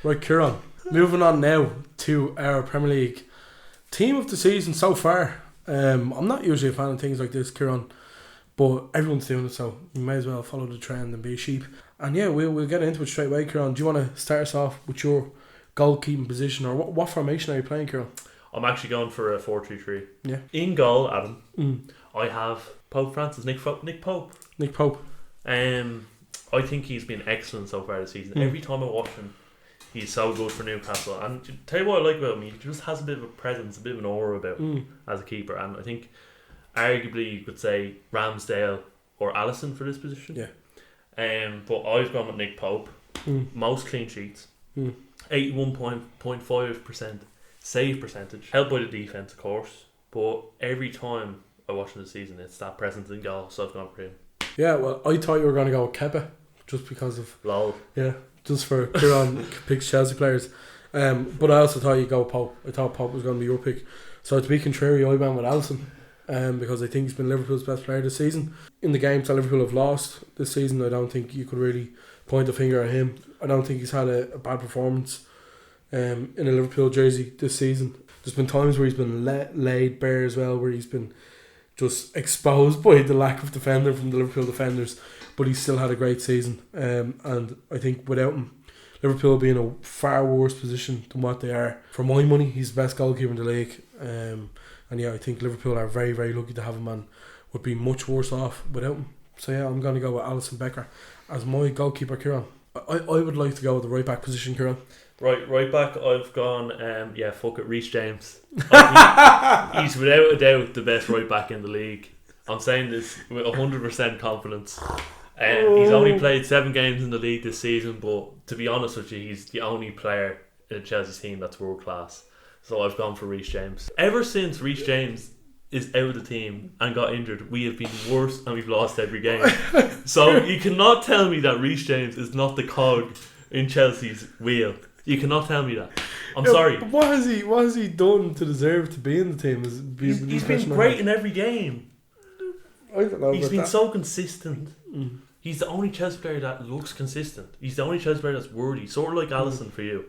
Right, Kieran. Moving on now to our Premier League team of the season so far. I'm not usually a fan of things like this, Kieran, but everyone's doing it, so you may as well follow the trend and be a sheep. And yeah, we'll get into it straight away, Kieran. Do you want to start us off with your goalkeeping position, or what formation are you playing, Kieran? I'm actually going for a 4-3-3. Yeah. In goal, Adam, I have Pope Francis, Nick Pope. Nick Pope. I think he's been excellent so far this season. Every time I watch him, he's so good for Newcastle. And to tell you what I like about him, he just has a bit of a presence, a bit of an aura about him as a keeper. And I think arguably you could say Ramsdale or Alisson for this position. Yeah. But I've gone with Nick Pope. Most clean sheets. 81.5% save percentage. Helped by the defence, of course. But every time I watch him this season, it's that presence in goal. So I've gone for him. Yeah, well, I thought you were going to go with Kepa, just because of... Lol. Yeah, just for Kieran picks Chelsea players. But I also thought you'd go Pope. I thought Pope was going to be your pick. So to be contrary, I went with Alisson. Because I think he's been Liverpool's best player this season. In the games that Liverpool have lost this season, I don't think you could really point a finger at him. I don't think he's had a bad performance in a Liverpool jersey this season. There's been times where he's been laid bare as well, where he's been just exposed by the lack of defender from the Liverpool defenders, but he's still had a great season. And I think without him, Liverpool will be in a far worse position than what they are. For my money, he's the best goalkeeper in the league. And yeah, I think Liverpool are very, very lucky to have him and would be much worse off without him. So yeah, I'm going to go with Alisson Becker as my goalkeeper, Kieran. I would like to go with the right back position, Kieran. Right back, I've gone, fuck it, Reece James. He's without a doubt the best right back in the league. I'm saying this with 100% confidence. He's only played 7 games in the league this season, but to be honest with you, he's the only player in Chelsea's team that's world class. So I've gone for Reece James. Ever since Reece James is out of the team and got injured, we have been worse and we've lost every game. So you cannot tell me that Reece James is not the cog in Chelsea's wheel. You cannot tell me that. I'm sorry. What has he done to deserve to be in the team? He's been great in every game. I don't know. He's been so consistent. He's the only Chelsea player that looks consistent. He's the only Chelsea player that's worthy. Sort of like Alisson for you.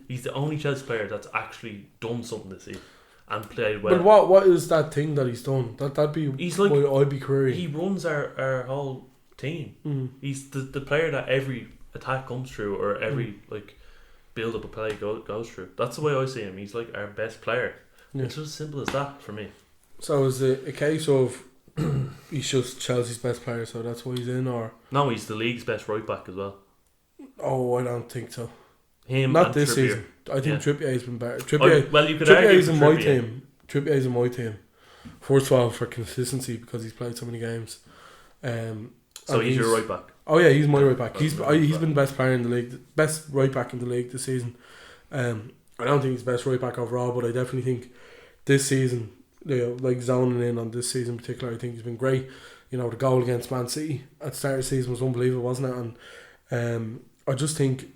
He's the only Chelsea player that's actually done something this season and played well. But what is that thing that he's done? That'd be he's like, what I'd be querying. He runs our whole team. He's the player that every attack comes through, or every build up a play goes through. That's the way I see him. He's like our best player. Yeah. It's just as simple as that for me. So is it a case of he's just Chelsea's best player, so that's why he's in, or no? He's the league's best right back as well. Oh, I don't think so. Him not this Trippier. Season. I think Trippier's been better. Trippier, well, you could argue in my team. Trippier's in my team. First of all, for consistency, because he's played so many games. So he's your right back. Oh yeah, he's my right back. He's been the best player in the league, best right back in the league this season. I don't think he's the best right back overall, but I definitely think this season, like zoning in on this season in particular, I think he's been great. The goal against Man City at the start of the season was unbelievable, wasn't it? And I just think,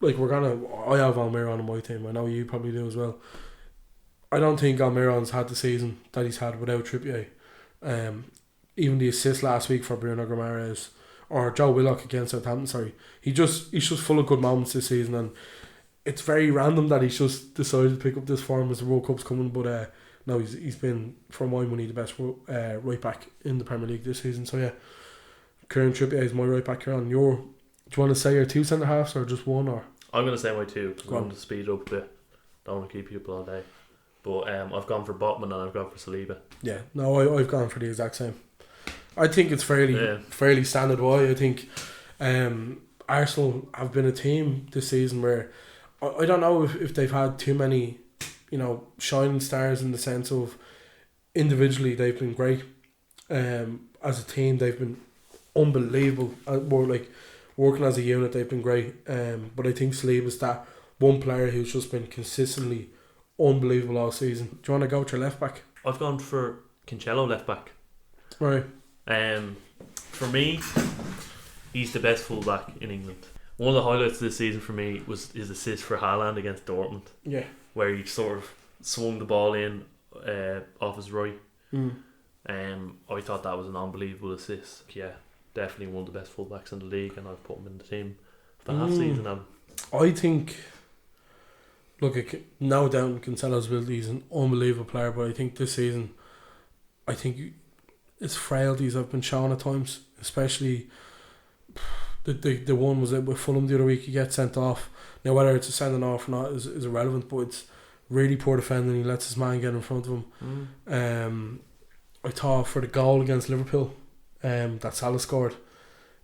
I have Almiron on my team. I know you probably do as well. I don't think Almiron's had the season that he's had without Trippier. Even the assist last week for Bruno Guimaraes or Joe Willock against Southampton, sorry. He's just full of good moments this season, and it's very random that he's just decided to pick up this form as the World Cup's coming, but no, he's been, for my money, the best right back in the Premier League this season. So yeah, Kieran Trippier is my right back. Kieran, do you want to say your 2 centre halves or just one? Or I'm going to say my 2 because I want to speed it up a bit. Don't want to keep people all day. But I've gone for Botman and I've gone for Saliba. Yeah, no, I've gone for the exact same. I think it's fairly standard. Why I think Arsenal have been a team this season where I don't know if they've had too many, shining stars in the sense of individually they've been great. As a team they've been unbelievable. More like working as a unit they've been great. But I think Saliba's that one player who's just been consistently unbelievable all season. Do you want to go with your left back? I've gone for Cancelo left back. Right. For me, he's the best fullback in England. One of the highlights this season for me was his assist for Haaland against Dortmund. Yeah. Where he sort of swung the ball in off his right. I thought that was an unbelievable assist. Yeah, definitely one of the best fullbacks in the league, and I've put him in the team for the half season. I think, look, no doubt in Cancelo's ability, he's an unbelievable player, but I think this season, I think his frailties have been shown at times, especially the one was it with Fulham the other week. He gets sent off. Now whether it's a sending off or not is irrelevant, but it's really poor defending. He lets his man get in front of him. I thought for the goal against Liverpool, that Salah scored,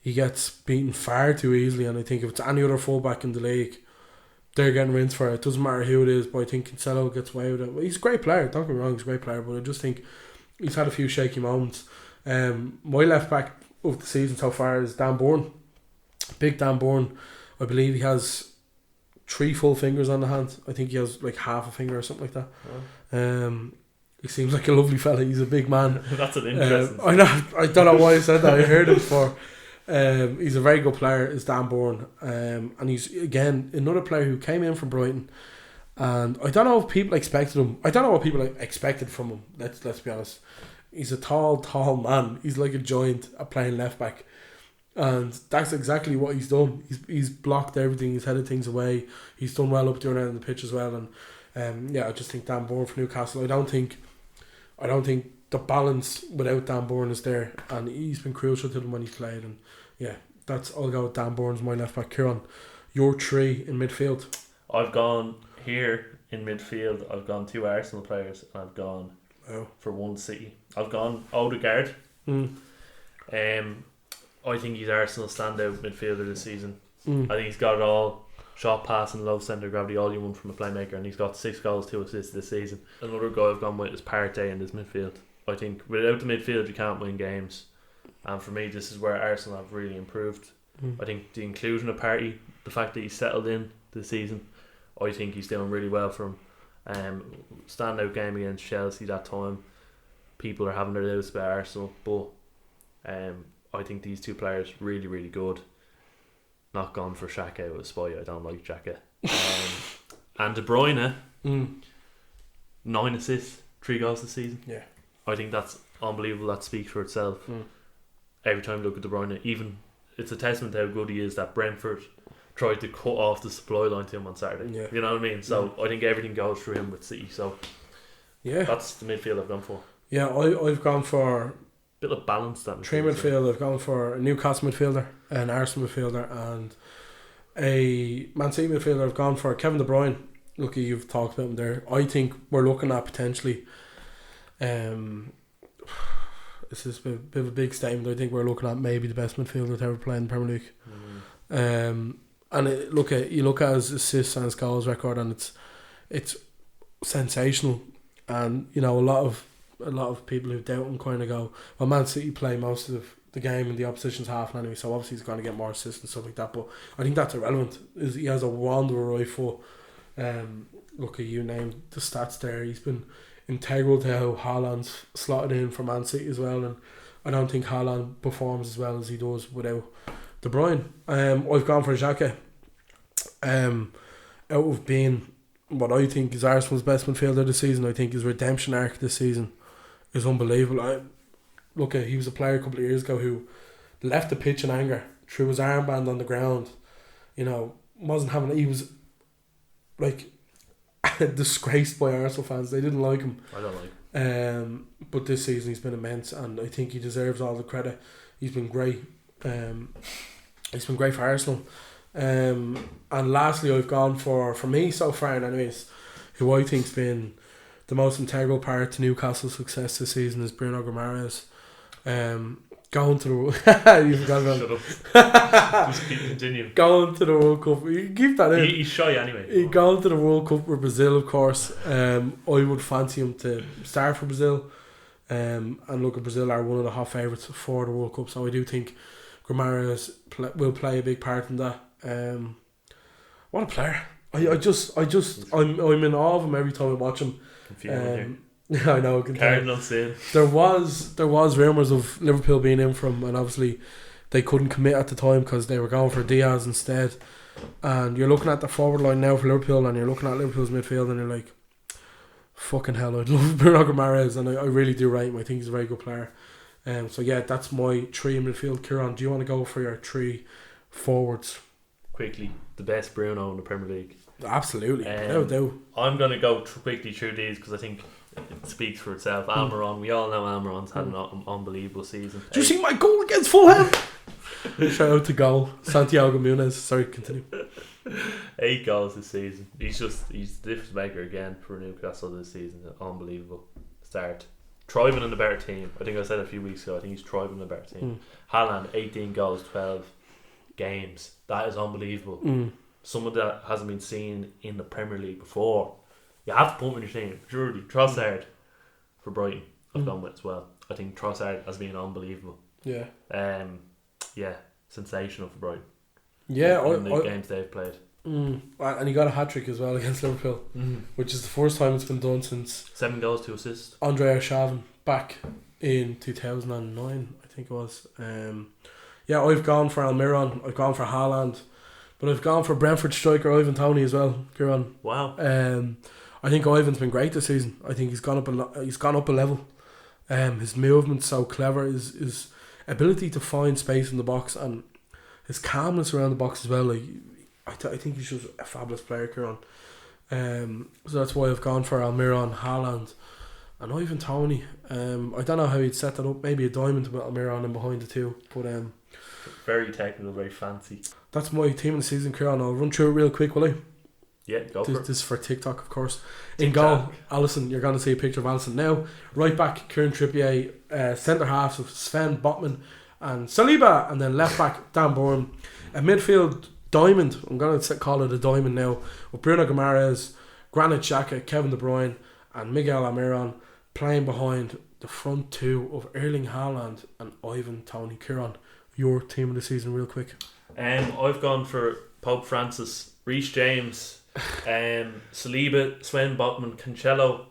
he gets beaten far too easily, and I think if it's any other fullback in the league, they're getting rinsed for it. It doesn't matter who it is, but I think Cancelo gets away with it. Well, he's a great player, don't get me wrong, he's a great player, but I just think he's had a few shaky moments. My left back of the season so far is Dan Bourne. Big Dan Bourne. I believe he has 3 full fingers on the hand. I think he has like half a finger or something like that. Oh. He seems like a lovely fella. He's a big man. That's an interesting I don't know why I said that. I heard it before. He's a very good player, is Dan Bourne. And he's, again, another player who came in from Brighton. And I don't know if people expected him. I don't know what people expected from him. Let's be honest. He's a tall man. He's like a giant at playing left back. And that's exactly what he's done. He's blocked everything. He's headed things away. He's done well up the other end of the pitch as well. And I just think Dan Bourne for Newcastle. I don't think the balance without Dan Bourne is there, and he's been crucial to them when he's played. And I'll go with Dan Bourne as my left back. Kieran, your 3 in midfield. I've gone here in midfield. I've gone 2 Arsenal players, and I've gone for 1 City. I've gone Odegaard. I think he's Arsenal's standout midfielder this season. I think he's got it all. Shot, pass and low centre of gravity, all you want from a playmaker, and he's got 6 goals, 2 assists this season. Another guy I've gone with is Partey in this midfield. I think without the midfield you can't win games, and for me this is where Arsenal have really improved. I think the inclusion of Partey, the fact that he's settled in this season, I think he's doing really well for him. Standout game against Chelsea that time. People are having their doubts about Arsenal, but I think these 2 players really, really good. Not gone for Xhaka with Spy. I don't like Xhaka. And De Bruyne, 9 assists, 3 goals this season. Yeah, I think that's unbelievable. That speaks for itself. Every time you look at De Bruyne, even it's a testament to how good he is that Brentford tried to cut off the supply line to him on Saturday. Yeah. You know what I mean? So I think everything goes through him with City. So that's the midfield I've gone for. Yeah, I've gone for bit of balance. That 3 midfield. I've gone for a Newcastle midfielder, an Arsenal midfielder, and a Man City midfielder. I've gone for Kevin De Bruyne. Look, you've talked about him there. I think we're looking at potentially. This is a bit of a big statement. I think we're looking at maybe the best midfielder to ever play in the Premier League. And you look at his assists and his goals record, and it's sensational. And a lot of people who doubt him kind of go, well, Man City play most of the game in the opposition's half anyway, so obviously he's going to get more assists and stuff like that, but I think that's irrelevant. He has a wand of a right foot. You named the stats there. He's been integral to how Haaland's slotted in for Man City as well, and I don't think Haaland performs as well as he does without De Bruyne. I've gone for Xhaka. Out of being what I think is Arsenal's best midfielder this season, I think his redemption arc this season is unbelievable. He was a player a couple of years ago who left the pitch in anger, threw his armband on the ground, wasn't having it. He was like disgraced by Arsenal fans. They didn't like him. I don't like him. But this season he's been immense, and I think he deserves all the credit. He's been great. He's been great for Arsenal. And lastly, I've gone for me so far, anyways, who I think's been the most integral part to Newcastle's success this season is Bruno Guimaraes. Going to the you forgot about Shut up. Just keep continuing. Going to the World Cup. You keep that in. He's shy anyway. He going to the World Cup with Brazil, of course. I would fancy him to start for Brazil. And look, at Brazil are one of the hot favourites for the World Cup, so I do think Guimaraes will play a big part in that. What a player! I'm in awe of him every time I watch him. I know. There was rumours of Liverpool being in for him, and obviously they couldn't commit at the time because they were going for Diaz instead. And you're looking at the forward line now for Liverpool, and you're looking at Liverpool's midfield, and you're like, fucking hell, I'd love Bruno Guimaraes, and I really do rate him. I think he's a very good player. So yeah, that's my 3 in midfield. Kieran, do you want to go for your 3 forwards? Quickly, the best Bruno in the Premier League. Absolutely, no doubt. I'm going to go quickly through these because I think it speaks for itself. Almiron, we all know Almiron's had an unbelievable season. Did you see my goal against Fulham? Shout out to goal Santiago Muniz. Sorry, continue. 8 goals this season. He's the difference maker again for Newcastle this season. Unbelievable start. Thriving in a better team. I think I said a few weeks ago. I think he's thriving in a better team. Haaland, 18 goals, 12 games. That is unbelievable. Someone that hasn't been seen in the Premier League before. You have to put him in your team, surely. Trossard for Brighton, I've gone with as well. I think Trossard has been unbelievable. Yeah. Sensational for Brighton. Yeah, in the games they've played. And he got a hat-trick as well against Liverpool, which is the first time it's been done since 7 goals, 2 assists. Andre Arshavin back in 2009, I think it was. I've gone for Almiron, I've gone for Haaland, but I've gone for Brentford striker Ivan Toney as well. Kieran. Wow. I think Ivan's been great this season. I think he's gone up a level. His movement's so clever. His ability to find space in the box and his calmness around the box as well. Like, I think he's just a fabulous player, Kieran. So that's why I've gone for Almiron, Haaland, and Ivan Toney. I don't know how he'd set that up. Maybe a diamond with Almiron in behind the two, but very technical, very fancy. That's my team of the season, Kieran. I'll run through it real quick, will I? Yeah, go for it. This is for TikTok, of course. In goal, Alisson. You're going to see a picture of Alisson now. Right back, Kieran Trippier. Centre halves of Sven Botman and Saliba, and then left back Dan Burn. A midfield diamond. I'm going to call it a diamond now. With Bruno Guimaraes, Granit Xhaka, Kevin De Bruyne, and Miguel Almiron playing behind the front two of Erling Haaland and Ivan Toney. Kieran, your team of the season, real quick. I've gone for Pope Francis, Reece James, Saliba, Sven Botman, Cancelo,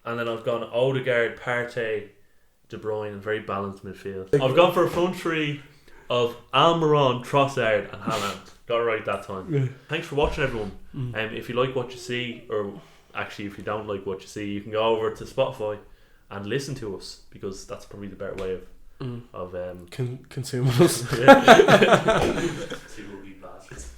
and then I've gone Odegaard, Partey, De Bruyne, and very balanced midfield. I've gone for a front three of Almiron, Trossard, and Haaland. Got it right that time. Yeah. Thanks for watching, everyone. If you like what you see, or actually if you don't like what you see, you can go over to Spotify and listen to us, because that's probably the better way of consuming us. See what we bastards.